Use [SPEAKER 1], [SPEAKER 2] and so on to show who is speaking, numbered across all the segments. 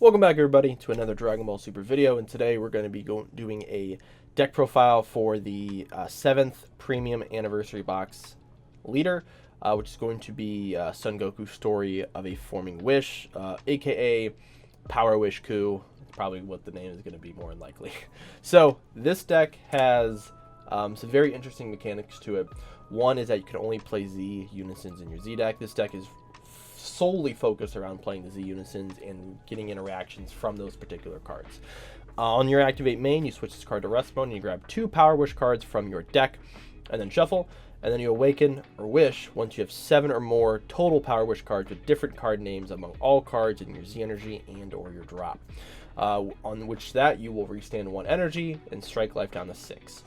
[SPEAKER 1] Welcome back everybody to another Dragon Ball Super video, and today we're going to be doing a deck profile for the 7th Premium Anniversary Box leader, which is going to be Son Goku's Story of a Forming Wish, aka Power-Wishku. Probably what the name is going to be more than likely. So this deck has some very interesting mechanics to it. One is that you can only play Z Unisons in your Z deck. This deck is solely focused around playing the Z Unisons and getting interactions from those particular cards. On your activate main, you switch this card to rest mode and you grab 2 Power Wish cards from your deck and then shuffle, and then you awaken or wish once you have 7 or more total Power Wish cards with different card names among all cards in your Z energy and or your drop. On which that you will restand 1 energy and strike life down to 6.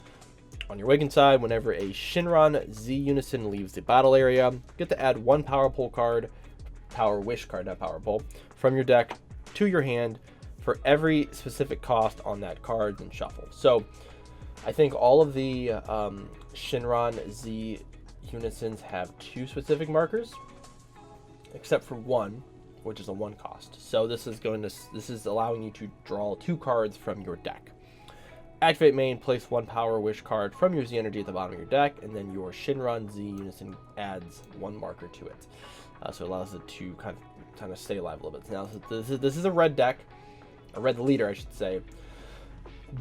[SPEAKER 1] On your awaken side, whenever a Shinron Z Unison leaves the battle area, you get to add 1 Power Pull card, Power Wish card, not Power Pull, from your deck to your hand for every specific cost on that card, and shuffle. So I think all of the Shinron Z Unisons have 2 specific markers, except for 1, which is a 1 cost. So this is allowing you to draw 2 cards from your deck. Activate main, place 1 Power Wish card from your Z energy at the bottom of your deck, and then your Shinron Z Unison adds 1 marker to it. So it allows it to kind of stay alive a little bit. Now this is a red deck, a red leader I should say,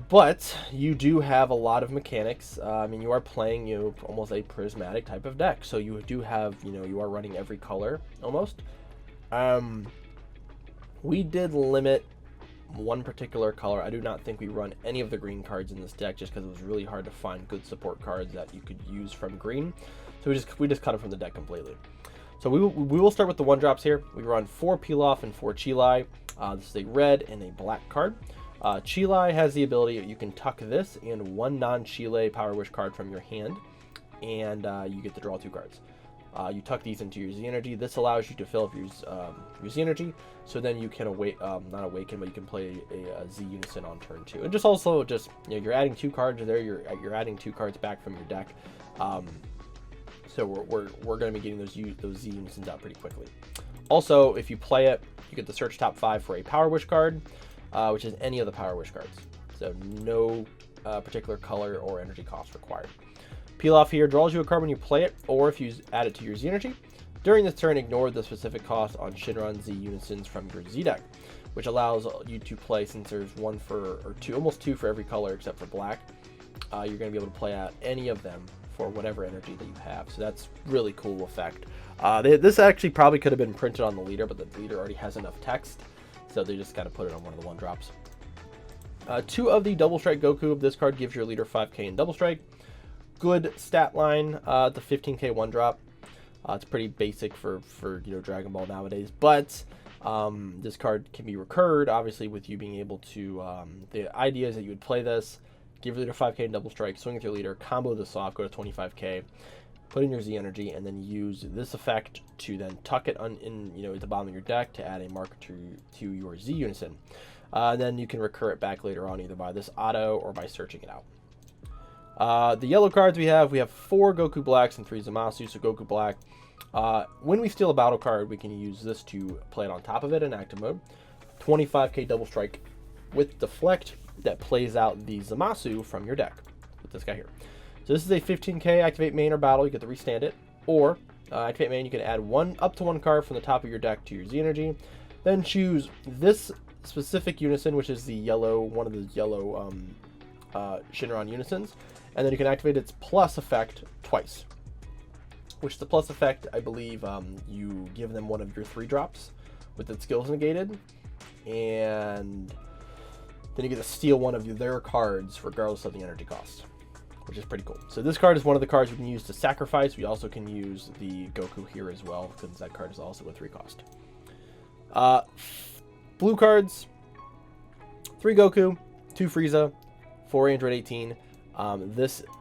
[SPEAKER 1] but you do have a lot of mechanics. I mean, you are playing almost a prismatic type of deck, so you do have you are running every color almost. We did limit 1 particular color. I do not think we run any of the green cards in this deck just because it was really hard to find good support cards that you could use from green. So we just cut it from the deck completely. So we will start with the 1-drops here. We run 4 Pilaf and 4 Chilai. This is a red and a black card. Chilai has the ability you can tuck this and 1 non-Chile Power Wish card from your hand, and you get to draw 2 cards. You tuck these into your Z energy. This allows you to fill up your Z energy, so then you can not awaken, but you can play a Z Unison on turn 2. And you're adding 2 cards there. You're adding 2 cards back from your deck. So we're going to be getting those Z Unisons out pretty quickly. Also, if you play it, you get the search top 5 for a Power Wish card, which is any of the Power Wish cards. So no particular color or energy cost required. Peel off here draws you a card when you play it, or if you add it to your Z energy. During this turn, ignore the specific cost on Shinron Z Unisons from your Z deck, which allows you to play, since there's 1 or 2, almost 2 for every color except for black. You're going to be able to play out any of them for whatever energy that you have. So that's really cool effect. This actually probably could have been printed on the leader, but the leader already has enough text, so they just kind of put it on one of the 1-drops. 2 of the Double Strike Goku. This card gives your leader 5k in Double Strike. Good stat line, the 15k 1-drop. It's pretty basic for Dragon Ball nowadays, but this card can be recurred, obviously, with you being able to, the idea is that you would play this, give your leader 5k in Double Strike, swing with your leader, combo this off, go to 25k, put in your Z energy, and then use this effect to then tuck it at the bottom of your deck to add a marker to your Z Unison. Then you can recur it back later on, either by this auto or by searching it out. The yellow cards we have 4 Goku Blacks and 3 Zamasu. So Goku Black, when we steal a battle card, we can use this to play it on top of it in active mode. 25k Double Strike with Deflect that plays out the Zamasu from your deck with this guy here. So this is a 15k activate main or battle. You get to restand it, or activate main, you can add up to 1 card from the top of your deck to your Z energy. Then choose this specific Unison, which is the yellow, one of the yellow Shinron Unisons, and then you can activate its plus effect twice, which the plus effect, I believe, you give them 1 of your 3-drops with its skills negated, and then you get to steal 1 of their cards regardless of the energy cost, which is pretty cool. So this card is one of the cards we can use to sacrifice. We also can use the Goku here as well, because that card is also a 3 cost. Blue cards, 3 Goku, 2 Frieza, 4 Android 18.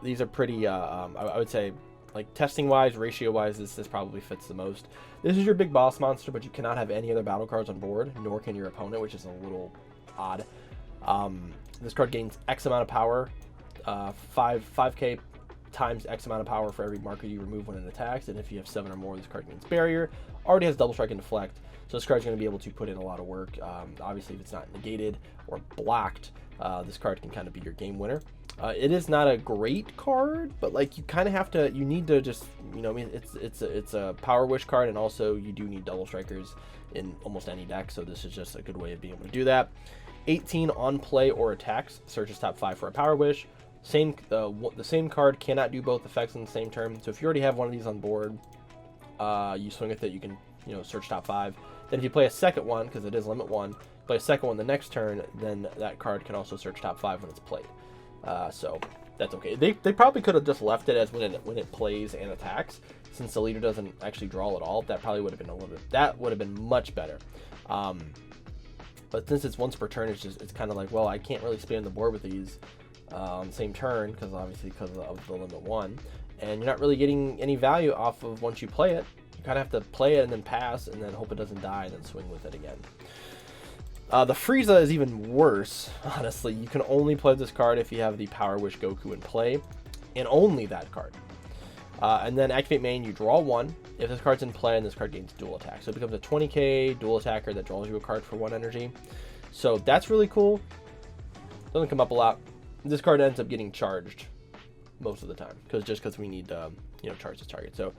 [SPEAKER 1] These are pretty, I would say, like testing wise, ratio wise, this probably fits the most. This is your big boss monster, but you cannot have any other battle cards on board, nor can your opponent, which is a little odd. This card gains X amount of power, 5k times X amount of power for every marker you remove when it attacks, and if you have 7 or more, this card gains barrier. Already has double strike and deflect, so this card's going to be able to put in a lot of work. Obviously, if it's not negated or blocked, this card can kind of be your game winner. It is not a great card, but like you kind of have to, you need to just, you know, I mean, it's a Power Wish card, and also you do need double strikers in almost any deck, so this is just a good way of being able to do that. 18 on play or attacks, searches top 5 for a Power Wish. The same card cannot do both effects in the same turn, so if you already have one of these on board, you swing with it, you can, you know, search top 5. Then if you play a second one, because it is limit 1, play a second one the next turn, then that card can also search top 5 when it's played. So that's okay. They probably could have just left it as when it plays and attacks, since the leader doesn't actually draw at all. That probably would have been much better. But since it's once per turn, it's kind of like, well, I can't really spam the board with these on the same turn, because of the limit 1, and you're not really getting any value off of once you play it. You kind of have to play it and then pass, and then hope it doesn't die, and then swing with it again. The Frieza is even worse, honestly. You can only play this card if you have the Power Wish Goku in play, and only that card. And then activate main, you draw 1. If this card's in play, and this card gains dual attack. So it becomes a 20k dual attacker that draws you a card for 1 energy. So that's really cool. Doesn't come up a lot. This card ends up getting charged most of the time, because we need you know, charge this target. So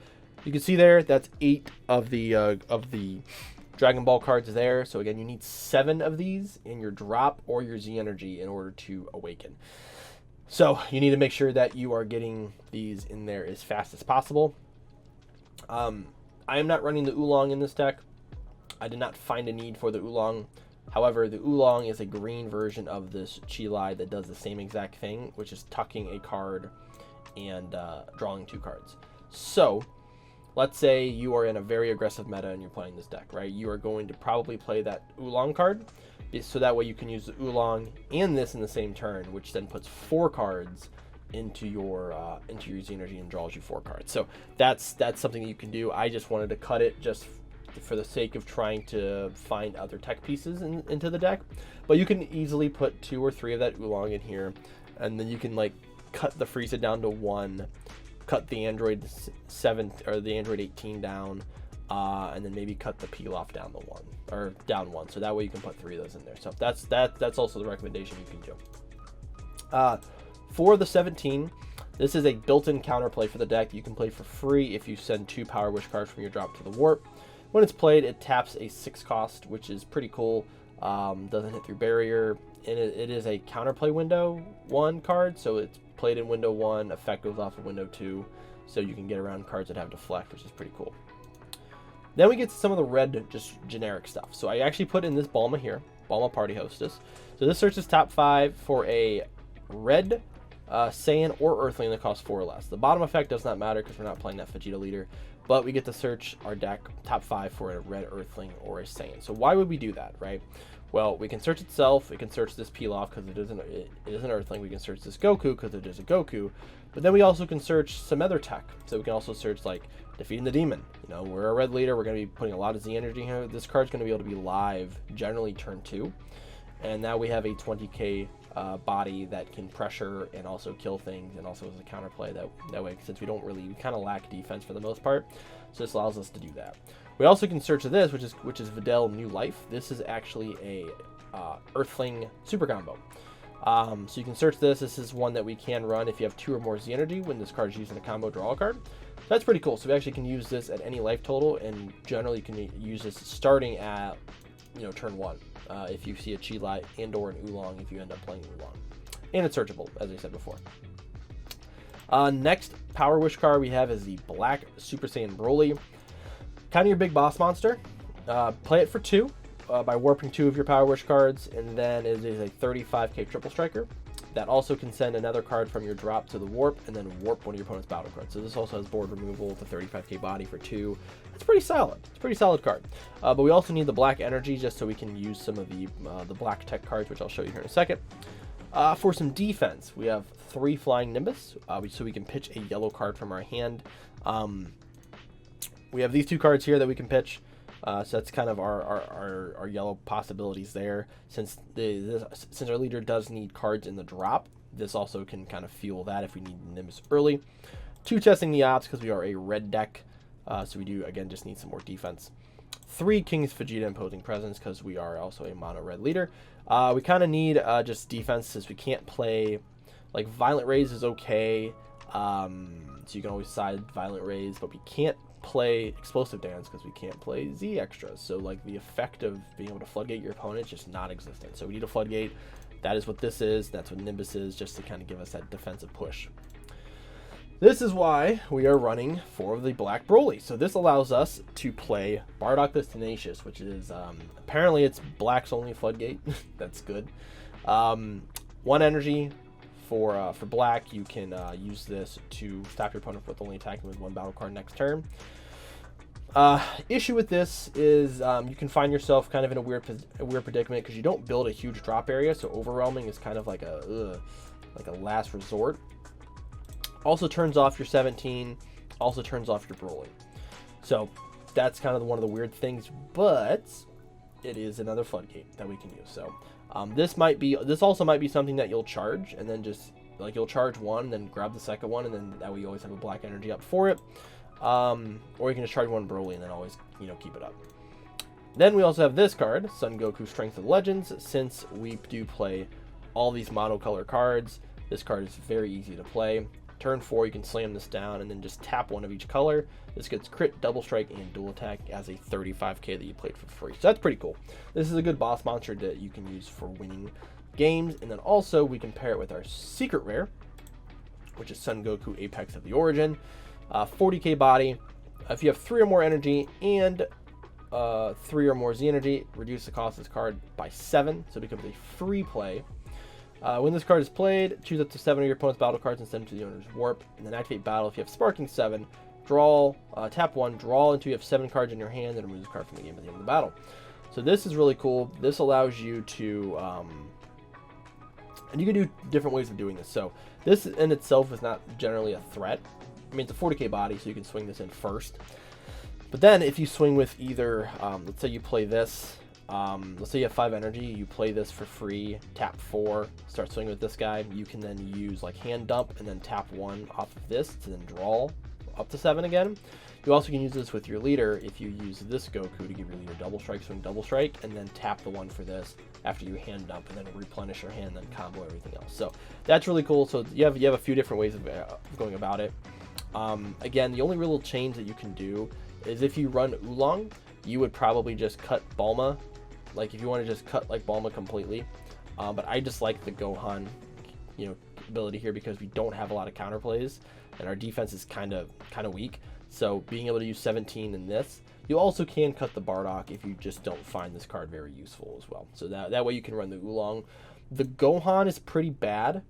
[SPEAKER 1] you can see there, that's 8 of the Dragon Ball cards there. So again, you need 7 of these in your drop or your Z energy in order to awaken. So you need to make sure that you are getting these in there as fast as possible. I am not running the Oolong in this deck. I did not find a need for the Oolong. However, the Oolong is a green version of this Chilai that does the same exact thing, which is tucking a card and drawing 2 cards. So let's say you are in a very aggressive meta and you're playing this deck, right? You are going to probably play that Oolong card, so that way you can use the Oolong and this in the same turn, which then puts 4 cards into your Z energy and draws you 4 cards. So that's something that you can do. I just wanted to cut it just for the sake of trying to find other tech pieces into the deck, but you can easily put 2 or 3 of that Oolong in here, and then you can like cut the Frieza down to 1, cut the Android 7 or the Android 18 down, and then maybe cut the Pilaf down to 1 or down 1, so that way you can put 3 of those in there. So that's also the recommendation you can do. For the 17, this is a built-in counterplay for the deck that you can play for free if you send 2 Power Wish cards from your drop to the warp. When it's played, it taps a 6 cost, which is pretty cool. Doesn't hit through barrier, and it is a counterplay window 1 card, so it's played in window 1, effect goes off of window 2, so you can get around cards that have deflect, which is pretty cool. Then we get to some of the red, just generic stuff. So I actually put in this Bulma here, Bulma Party Hostess. So this searches top 5 for a red Saiyan or Earthling that costs 4 or less. The bottom effect does not matter because we're not playing that Vegeta leader, but we get to search our deck top 5 for a red Earthling or a Saiyan. So why would we do that, right? Well, we can search itself, we can search this Pilaf because it is an Earthling, we can search this Goku because it is a Goku, but then we also can search some other tech. So we can also search like defeating the demon. You know, we're a red leader, we're going to be putting a lot of Z energy here. This card's going to be able to be live generally turn 2, and now we have a 20k body that can pressure and also kill things, and also as a counterplay that way, since we kind of lack defense for the most part, so this allows us to do that. We also can search this, which is Videl New Life. This is actually a Earthling super combo. So you can search this. This is one that we can run if you have 2 or more Z energy when this card is used in a combo, draw a card. So that's pretty cool. So we actually can use this at any life total, and generally you can use this starting at, you know, turn 1. If you see a Chilai and or an Oolong if you end up playing Oolong. And it's searchable, as I said before. Next Power Wish card we have is the Black Super Saiyan Broly. Kind of your big boss monster. Play it for 2 by warping 2 of your Power Wish cards, and then it is a 35k triple striker. That also can send another card from your drop to the warp, and then warp one of your opponent's battle cards. So this also has board removal with a 35k body for 2. It's pretty solid. It's a pretty solid card. But we also need the black energy just so we can use some of the black tech cards, which I'll show you here in a second. For some defense, we have 3 Flying Nimbus, so we can pitch a yellow card from our hand. We have these 2 cards here that we can pitch. So that's kind of our yellow possibilities there. Since our leader does need cards in the drop, this also can kind of fuel that if we need Nimbus early. 2, testing the odds because we are a red deck, so we do, again, just need some more defense. 3, King's Vegeta Imposing Presence because we are also a mono red leader. We kind of need just defense since we can't play, like, Violent Rays is okay, so you can always side Violent Rays, but we can't play Explosive Dance because we can't play Z extras. So, like, the effect of being able to floodgate your opponent is just not existent. So we need a floodgate. That is what this is. That's what Nimbus is, just to kind of give us that defensive push. This is why we are running 4 of the Black Broly. So this allows us to play Bardock the Tenacious, which is, apparently it's Black's only floodgate. That's good. 1 energy for Black. You can use this to stop your opponent with only attacking with 1 battle card next turn. Issue with this is you can find yourself kind of in a weird predicament because you don't build a huge drop area, so overwhelming is kind of like a last resort. Also turns off your 17, also turns off your Broly. So that's kind of one of the weird things, but it is another floodgate that we can use. So this also might be something that you'll charge, and then just, like, you'll charge 1, then grab the second one, and then that way you always have a black energy up for it. Or you can just charge 1 Broly and then always, keep it up. Then we also have this card, Son Goku Strength of the Legends. Since we do play all these monocolor cards, this card is very easy to play. Turn 4, you can slam this down and then just tap 1 of each color. This gets crit, double strike, and dual attack as a 35k that you played for free. So that's pretty cool. This is a good boss monster that you can use for winning games. And then also we can pair it with our secret rare, which is Son Goku Apex of the Origin. 40k body. If you have 3 or more energy and 3 or more Z energy, reduce the cost of this card by 7, so it becomes a free play. When this card is played, choose up to 7 of your opponent's battle cards and send them to the owner's warp, and then activate battle. If you have Sparking 7, draw, tap 1, draw until you have 7 cards in your hand, and remove the card from the game at the end of the battle. So this is really cool. This allows you to, and you can do different ways of doing this. So this in itself is not generally a threat. I mean, it's a 40k body, so you can swing this in first. But then if you swing with either, let's say you play this, let's say you have 5 energy, you play this for free, tap 4, start swinging with this guy, you can then use like hand dump and then tap 1 off of this to then draw up to 7 again. You also can use this with your leader if you use this Goku to give your leader double strike, swing double strike, and then tap the 1 for this after you hand dump and then replenish your hand, then combo everything else. So that's really cool. So you have a few different ways of going about it. Again, the only real change that you can do is if you run Oolong, you would probably just cut Bulma. Like if you want to just cut like Bulma completely. But I just like the Gohan, ability here because we don't have a lot of counterplays and our defense is kind of weak. So being able to use 17 in this, you also can cut the Bardock if you just don't find this card very useful as well. So that way you can run the Oolong. The Gohan is pretty bad.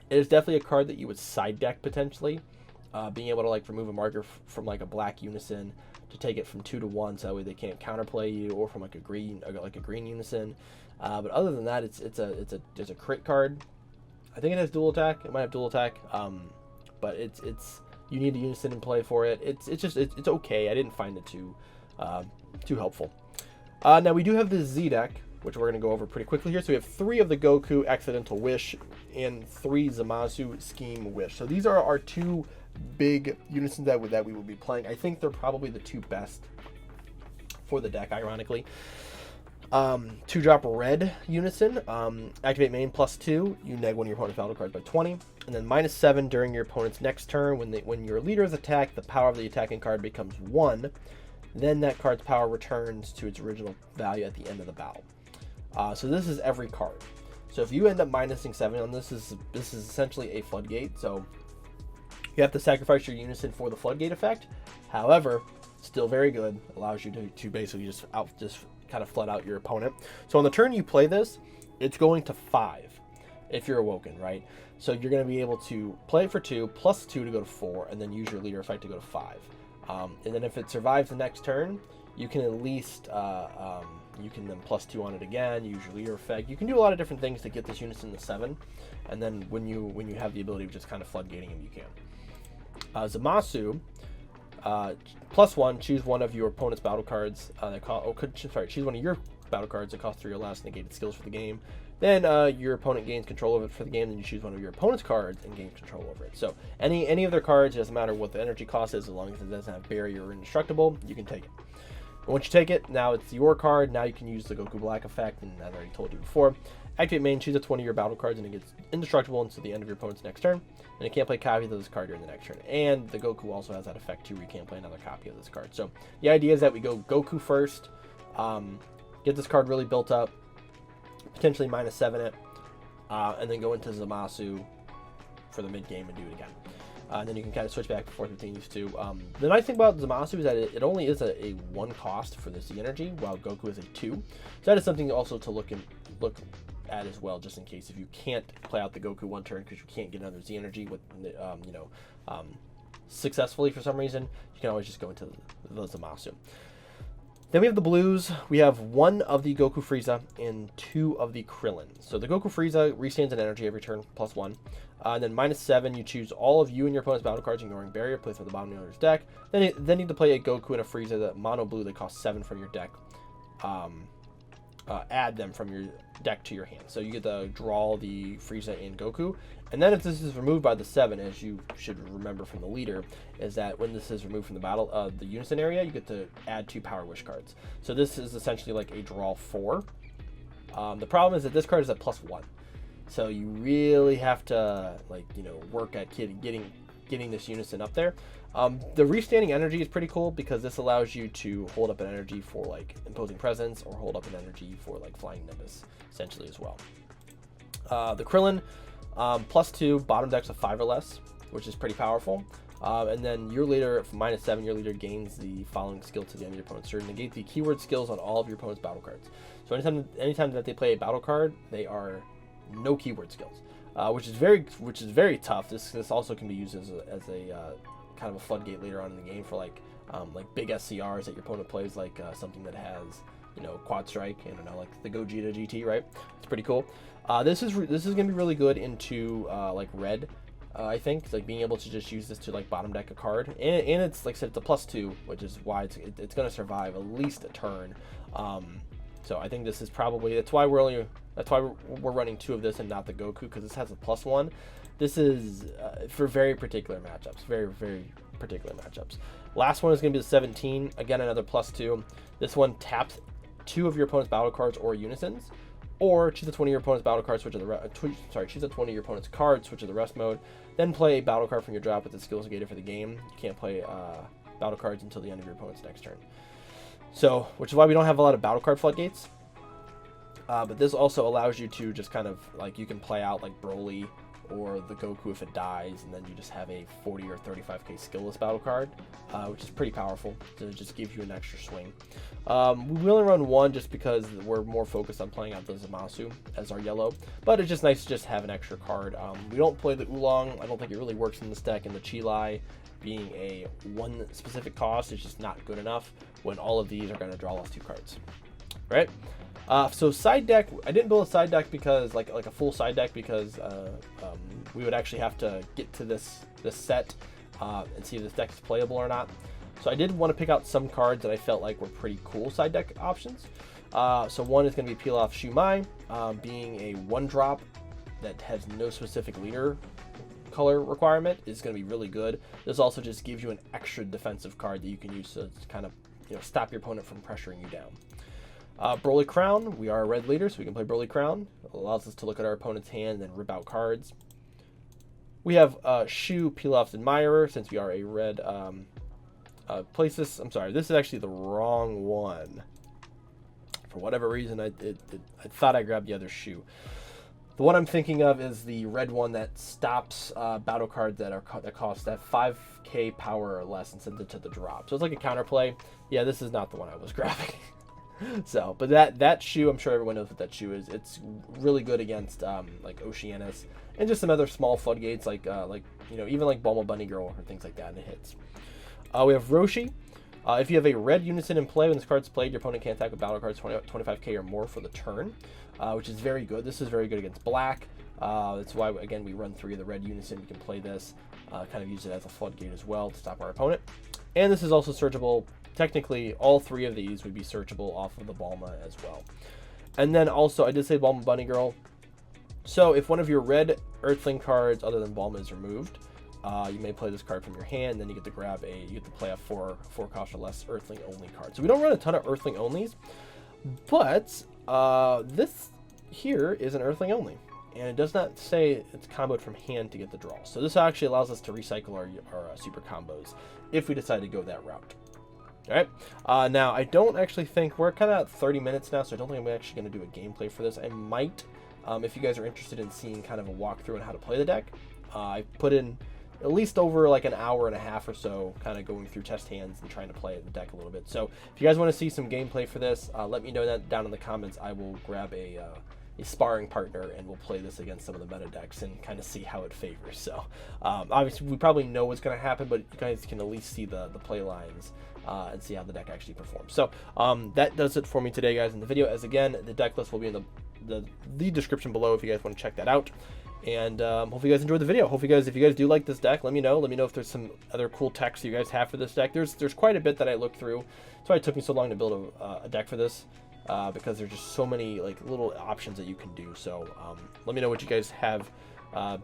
[SPEAKER 1] It is definitely a card that you would side deck potentially. Being able to like remove a marker from like a black unison to take it from 2 to 1, so that way they can't counterplay you, or from like a green unison. But other than that, it's a crit card. I think it has dual attack. It might have dual attack. But it's you need a unison in play for it. It's okay. I didn't find it too helpful. Now we do have the Z deck, which we're going to go over pretty quickly here. So we have 3 of the Goku Accidental Wish and 3 Zamasu Scheme Wish. So these are our 2 big unisons that we will be playing. I think they're probably the 2 best for the deck, ironically. 2-drop red unison. Activate main +2. You neg 1 of your opponent's battle cards by 20. And then -7 during your opponent's next turn. When your leader is attacked, the power of the attacking card becomes 1. Then that card's power returns to its original value at the end of the battle. So this is every card. So if you end up minusing 7 on this is essentially a floodgate. So you have to sacrifice your unison for the floodgate effect. However, still very good. Allows you to basically just kind of flood out your opponent. So on the turn you play this, it's going to 5 if you're awoken, right? So you're going to be able to play it for 2, +2 to go to 4, and then use your leader effect to go to 5. And then if it survives the next turn, you can at least you can then +2 on it again, use your leader effect. You can do a lot of different things to get this unison to 7, and then when you have the ability of just kind of floodgating him, you can. Zamasu, +1, choose one of your opponent's battle cards choose one of your battle cards that cost 3 or less, negated skills for the game. then your opponent gains control over it for the game, then you choose one of your opponent's cards and gain control over it. So any of their cards, it doesn't matter what the energy cost is, as long as it doesn't have barrier or indestructible, you can take it. And once you take it, now it's your card. Now you can use the Goku Black effect, and as I already told you before, activate main, choose one of your battle cards, and it gets indestructible until the end of your opponent's next turn. And you can't play copies of this card during the next turn. And the Goku also has that effect too, where you can't play another copy of this card. So the idea is that we go Goku first, get this card really built up, potentially -7 it, and then go into Zamasu for the mid game and do it again. And then you can kind of switch back and forth between these two. The nice thing about Zamasu is that it only is a 1 cost for the Z energy, while Goku is a 2. So that is something also to look at as well, just in case if you can't play out the Goku 1 turn because you can't get another Z energy with successfully for some reason, you can always just go into the Zamasu. Then we have the blues. We have 1 of the Goku Frieza and 2 of the Krillin. So the Goku Frieza restands an energy every turn, +1. And then -7, you choose all of you and your opponent's battle cards, ignoring barrier, place at the bottom of your deck. Then you need to play a Goku and a Frieza, that mono blue, that costs 7 from your deck. Add them from your deck to your hand. So you get to draw the Frieza and Goku. And then if this is removed by the 7, as you should remember from the leader, is that when this is removed from the battle, the unison area, you get to add 2 Power-Wish cards. So this is essentially like a draw 4. The problem is that this card is at +1. So you really have to work at getting this unison up there. The restanding energy is pretty cool because this allows you to hold up an energy for like imposing presence, or hold up an energy for like flying Nimbus essentially as well. The Krillin, +2, bottom deck's a 5 or less, which is pretty powerful. And then your leader, from -7, your leader gains the following skill to the end of your opponent's turn. Negate the keyword skills on all of your opponent's battle cards. So anytime that they play a battle card, they are no keyword skills, which is very tough. This also can be used as a kind of a floodgate later on in the game for like big SCRs that your opponent plays, like something that has quad strike, like the Gogeta GT, right? It's pretty cool. This is gonna be really good into like red. I think like being able to just use this to like bottom deck a card, and it's like I said, it's a +2, which is why it's gonna survive at least a turn. So I think this is probably that's why we're running 2 of this and not the Goku, because this has a +1. This is for very particular matchups, very particular matchups. Last one is going to be the 17. Again, another +2. This one taps 2 of your opponent's battle cards or unisons, or choose a 20 of your opponent's battle cards, switch to the choose a 20 of your opponent's cards, switch to the rest mode. Then play a battle card from your drop with the skills negated for the game. You can't play battle cards until the end of your opponent's next turn. So, which is why we don't have a lot of battle card floodgates. But this also allows you to just kind of like, you can play out like Broly or the Goku if it dies, and then you just have a 40 or 35k skillless battle card, which is pretty powerful. So it just gives you an extra swing. We only run 1 just because we're more focused on playing out the Zamasu as our yellow, but it's just nice to just have an extra card. We don't play the Oolong. I don't think it really works in this deck, and the Chilai being a 1 specific cost is just not good enough when all of these are going to draw us 2 cards, right? So side deck, I didn't build a side deck because like a full side deck, because we would actually have to get to this set and see if this deck is playable or not. So I did want to pick out some cards that I felt like were pretty cool side deck options. So one is going to be Peel Off Shumai, being a 1-drop that has no specific leader color requirement, is going to be really good. This also just gives you an extra defensive card that you can use to kind of stop your opponent from pressuring you down. Broly Crown, we are a red leader, so we can play Broly Crown. It allows us to look at our opponent's hand and then rip out cards. We have Shu, Peel Off's Admirer, since we are a red. Place this, I'm sorry, this is actually the wrong one. For whatever reason, I thought I grabbed the other Shu. The one I'm thinking of is the red one that stops battle cards that cost that 5k power or less and sends it to the drop. So it's like a counterplay. Yeah, this is not the one I was grabbing. So, but that Shu, I'm sure everyone knows what that Shu is. It's really good against like Oceanus and just some other small floodgates, like even like Bulma Bunny Girl or things like that, and it hits. We have Roshi. If you have a red unison in play when this card's played, your opponent can't attack with battle cards 25k or more for the turn, which is very good. This is very good against black. That's why, again, we run 3 of the red unison. You can play this, kind of use it as a floodgate as well to stop our opponent. And this is also searchable. Technically, all 3 of these would be searchable off of the Bulma as well. And then also, I did say Balm Bunny Girl. So if one of your red Earthling cards other than Balm is removed, you may play this card from your hand. Then you get to play a 4 cost or less Earthling only card. So we don't run a ton of Earthling onlys, but this here is an Earthling only, and it does not say it's comboed from hand to get the draw. So this actually allows us to recycle our super combos if we decide to go that route. All right. Now I don't actually think we're kind of at 30 minutes now, so I don't think I'm actually going to do a gameplay for this. I might, if you guys are interested in seeing kind of a walkthrough on how to play the deck. I put in at least over like an hour and a half or so kind of going through test hands and trying to play the deck a little bit. So if you guys want to see some gameplay for this, let me know that down in the comments. I will grab a sparring partner and we'll play this against some of the meta decks and kind of see how it favors. So obviously we probably know what's going to happen, but you guys can at least see the play lines and see how the deck actually performs. So that does it for me today, guys, in the video. As again, the deck list will be in the description below if you guys want to check that out. And hopefully you guys enjoyed the video. Hopefully if you guys do like this deck, let me know. Let me know if there's some other cool techs you guys have for this deck. There's quite a bit that I looked through. That's why it took me so long to build a deck for this, because there's just so many like little options that you can do. So let me know what you guys have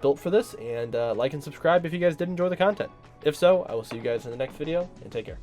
[SPEAKER 1] built for this, and like and subscribe if you guys did enjoy the content. If so, I will see you guys in the next video, and take care.